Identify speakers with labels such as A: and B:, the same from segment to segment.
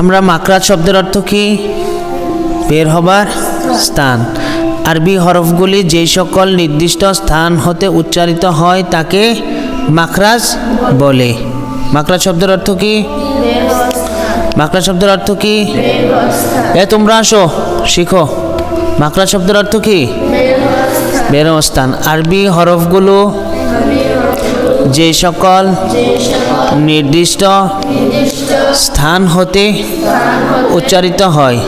A: আমরা মাখরাজ শব্দের অর্থ কি? বের হবার স্থান। আরবি হরফগুলি যে সকল নির্দিষ্ট স্থান হতে উচ্চারিত হয় তাকে মাখরাজ বলে। মাখরাজ শব্দের অর্থ কি? মাখরাজ শব্দের অর্থ কি? তোমরা আসো শিখো। মাখরাজ শব্দের অর্থ কি? বের হওয়ার স্থান। আরবি হরফগুলো যে সকল নির্দিষ্ট স্থান হতে উচ্চারিত হয়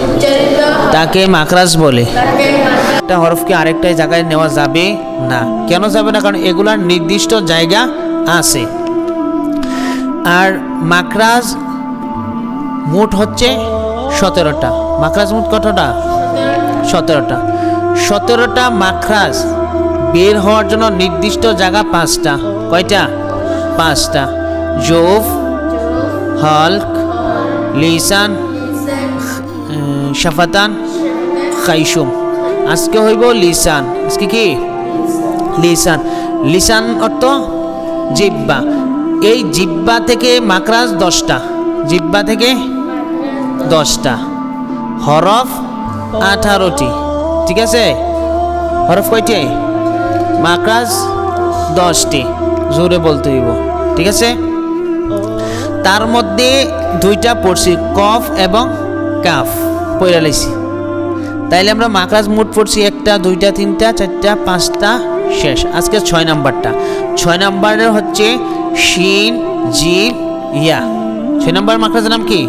A: তাকে মাখরাজ বলে। একটা হরফকে আরেকটা জায়গায় নেওয়া যাবে না। কেন যাবে না? কারণ এগুলার নির্দিষ্ট জায়গা আছে। আর মাখরাজ মোট হচ্ছে 17টা। মাখরাজ মোট কতটা? 17টা। 17টা মাখরাজ বের হওয়ার জন্য নির্দিষ্ট জায়গা 5টা। কয়টা? 5টা। জৌফ, হালক, লিসান, শাফাতান, খাইশুম। আজকে হইব লিসান। আজকে কি? লিসান। লিসান অর্থ জিহ্বা। এই জিহ্বা থেকে মাখরাজ 10টা। জিহ্বা থেকে 10টা। হরফ 18টি। ঠিক আছে? হরফ কয়টি? মাখরাজ 10টি। জোরে বলতে হইব। ঠিক আছে? তার মধ্যে 2টা পড়ছি, কফ এবং কাফ পড়ে লাইছি। তাইলে আমরা মাখরাজ মোট পড়ছি 1টা, 2টা, 3টা, 4টা, 5টা, শেষ। আজকে 6 নাম্বারটা। 6 নাম্বারের হচ্ছে শিন, জিম, ইয়া। 6 নাম্বার মাখরাজের নাম কি?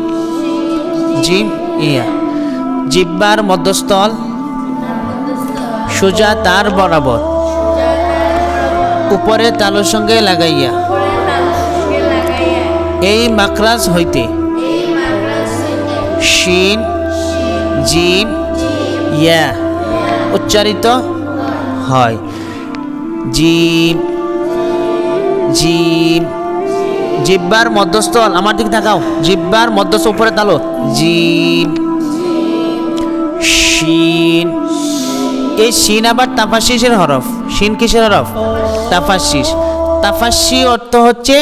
A: জিম, ইয়া। জিহ্বার মধ্যস্থল সোজা তার বরাবর উপরে তালুর সঙ্গে লাগাইয়া এই মাখরাজ হইতে শিন, জিম, ইয়া উচ্চারিত হয়। Gym, gym. জিহ্বার মধ্যস্থল, আমার দিকে তাকাও। জিহ্বার মধ্যস্থল উপরে তালো। জিম, শিন। এই শিন আবার তাফাশিসের হরফ। শিন কিসের হরফ? তাফাশিস। তাফাশি অর্থ হচ্ছে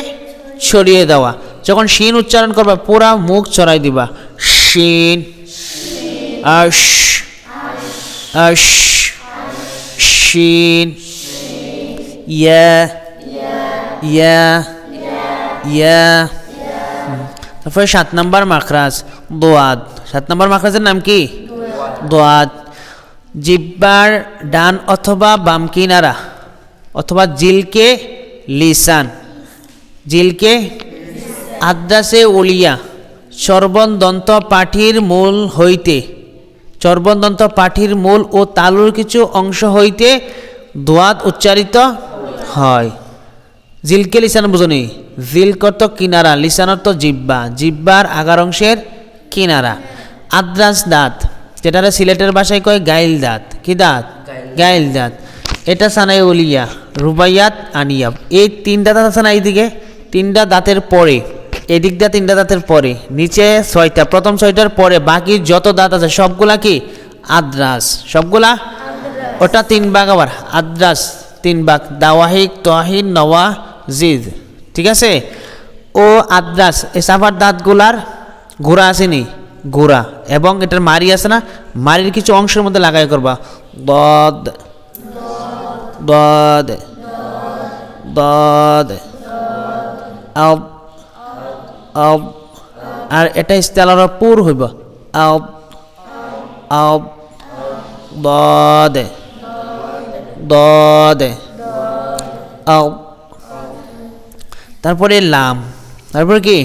A: ছড়িয়ে দেওয়া। যখন শিন উচ্চারণ করবা পুরা মুখ ছড়াই দিবা। শিন, আশ, আশ, শিন, ইয়া, ইয়া, ইয়া। তারপরে 7 নাম্বার মাখরাজ দোয়াদ। 7 নাম্বার মাখরাজের নাম কি? দোয়াদ। জিহ্বার ডান অথবা বাম কিনারা অথবা জিলকে লিসান, জিলকে আদ্রাসে উলিয়া চর্বণ দন্ত পাঠির মূল হইতে, চর্বণ দন্ত পাঠির মূল ও তালুর কিছু অংশ হইতে দোয়াদ উচ্চারিত হয়। জিলকে লিসান বুঝনি? জিল অর্থ কিনারা, লিসান অর্থ জিহ্বা। জিহ্বার আগার অংশের কিনারা। আদ্রাস দাঁত, যেটা সিলেটের ভাষায় কয় গাইল দাঁত। কি দাঁত? গাইল দাঁত। এটা সানাই উলিয়া, রুবাইয়াত, আনিয়াব। এই 3টা দাঁত আছে না এইদিকে? 3টা দাঁতের পরে, এদিক দিয়ে 3টা দাঁতের পরে, নিচে 6টা। প্রথম 6টার পরে বাকি যত দাঁত আছে সবগুলা কি? আদ্রাস। সবগুলা ওটা 3 ভাগ। আবার আদ্রাস 3 ভাগ। দাওয়াহিক, তহিন, নওয়া, জিদ। ঠিক আছে? ও আদ্রাস এই সাফার দাঁতগুলার ঘোড়া আসেনি, গোড়া এবং এটার মারি আছে না, মারির কিছু অংশের মধ্যে লাগাই করবা। দদ, দদ, দদ, আব, আব। আর এটা ইস্তেলার পুর হইব। আব, আব, দদ, দদ, আব। তারপরে লাম। তারপরে কি?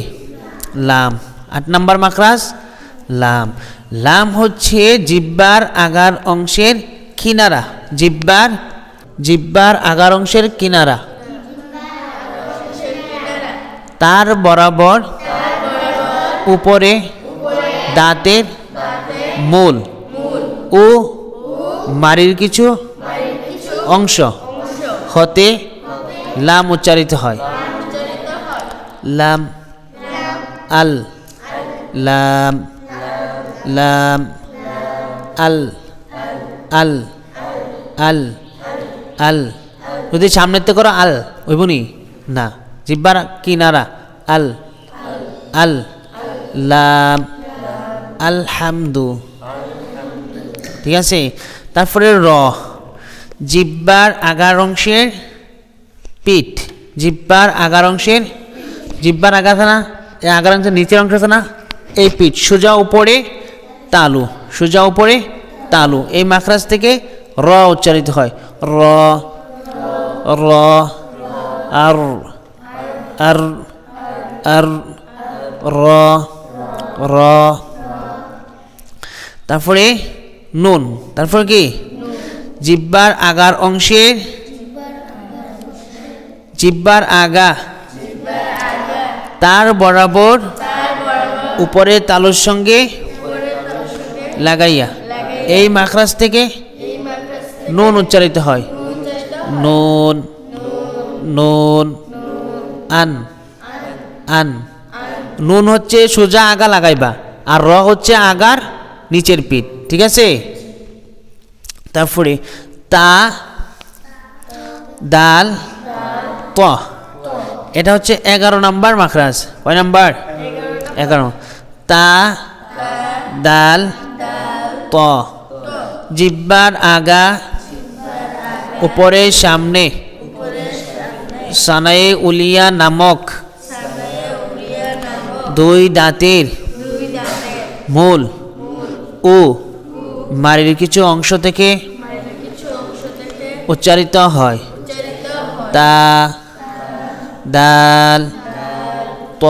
A: লাম। 8 নাম্বার মাখরাজ লাম। লাম হচ্ছে জিহ্বার আগার অংশের কিনারা। জিহ্বার আগার অংশের কিনারা তার বরাবর উপরে দাঁতের মূল ও মারির কিছু অংশ হতে লাম উচ্চারিত হয়। লাম, আল, লাম, লাম, আল, আল, আল, আল। যদি সামনের থেকে করো আল হইবনি না, জিহ্বার কিনারা। আল, আল লাম আলহামদু, ঠিক আছে। তারপরে র, জিহ্বার আগার অংশের পিঠ, জিহ্বার আগার অংশের, জিহ্বার আগা আছে না, এই আগার অংশের নিচের অংশ আছে না, এই পিঠ সোজা উপরে তালু, সোজা উপরে তালু, এই মাখরাজ থেকে র উচ্চারিত হয়। র র আর আর আর র র। তারপরে নুন, তারপরে কি জিহ্বার আগার অংশের, জিহ্বার আগা তার বরাবর উপরে তালুর সঙ্গে লাগাইয়া এই মাখরাজ থেকে নুন উচ্চারিত হয়। নুন নুন আন আন। নুন হচ্ছে সোজা আগা লাগাইবা, আর র হচ্ছে আগার নিচের পিঠ, ঠিক আছে। তারপরে তা দাল ত, এটা হচ্ছে 11 নম্বর মাখরাজ। কয় নাম্বার? 11। তা দাল ত, জিহ্বার আগা উপরের সামনে সানায়ে উলিয়া নামক দুই দাঁতের মূল ও মাড়ির কিছু অংশ থেকে উচ্চারিত হয়। তা দাল ত,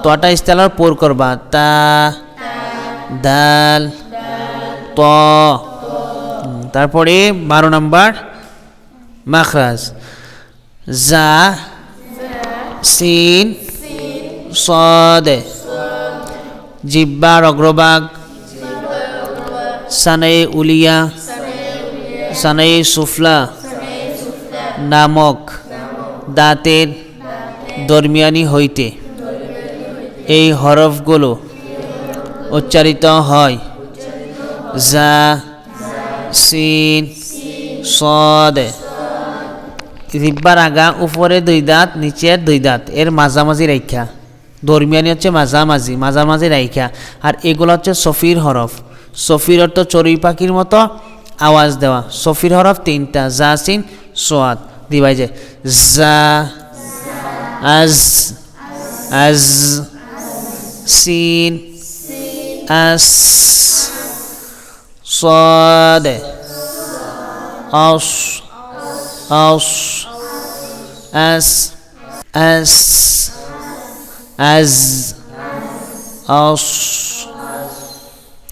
A: তটা ইস্তেলার পর করবা। তা দাল ত। তারপরে 12 নম্বর মাখরাজ জা সিন সদ, জিহ্বার অগ্রভাগ সানায়ে উলিয়া সানায়ে সুফলা নামক দাঁতের দরমিয়ানি হইতে এই হরফগুলো উচ্চারিত হয়। জা সিন সদ, জিহ্বার আগা উপরে 2 দাঁত নিচের 2 দাঁত এর মাঝামাঝি রাইখা, দরমিয়ানি হচ্ছে মাঝামাঝি, মাঝামাঝি রাইখা। আর এগুলো হচ্ছে সফির হরফ। সফির অর্থ চড়ুই পাখির মতো আওয়াজ দেওয়া। সফির হরফ 3টা, জা সিন সোয়াদ দিবাই যায়। জা আজ আজ, সিন আস, صاد أص أص أس أس أز أص,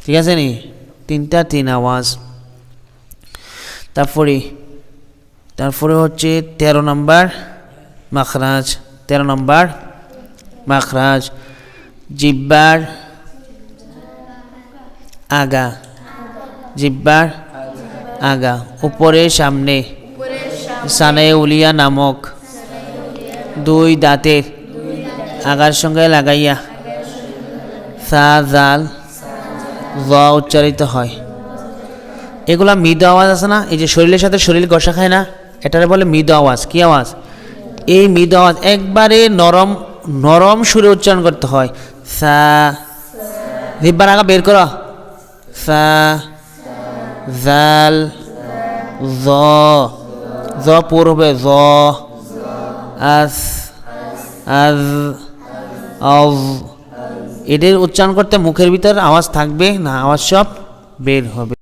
A: ঠিক আছে নি? 3টা 3 আওয়াজ। তারপরে হচ্ছে 13 নম্বর মাখরাজ। 13 নম্বর মাখরাজ জিহ্বার আগা, জিহ্বার আগা উপরে সামনে সানায়ে উলিয়া নামক 2 দাঁতের আগার সঙ্গে লাগাইয়া সা জাল জ উচ্চারিত হয়। এগুলা মৃদু আওয়াজ আছে না, এই যে শরীরের সাথে শরীর ঘষা খায় না, এটারে বলে মৃদু আওয়াজ। কি আওয়াজ? এই মৃদু আওয়াজ একবারে নরম নরম সুরে উচ্চারণ করতে হয়। সা, জিহ্বার আগা বের করো, সা জাল জ, জ পুর হবে জ, আস আজ আজ। এদের উচ্চারণ করতে মুখের ভিতর আওয়াজ থাকবে না, আওয়াজ সব বের হবে।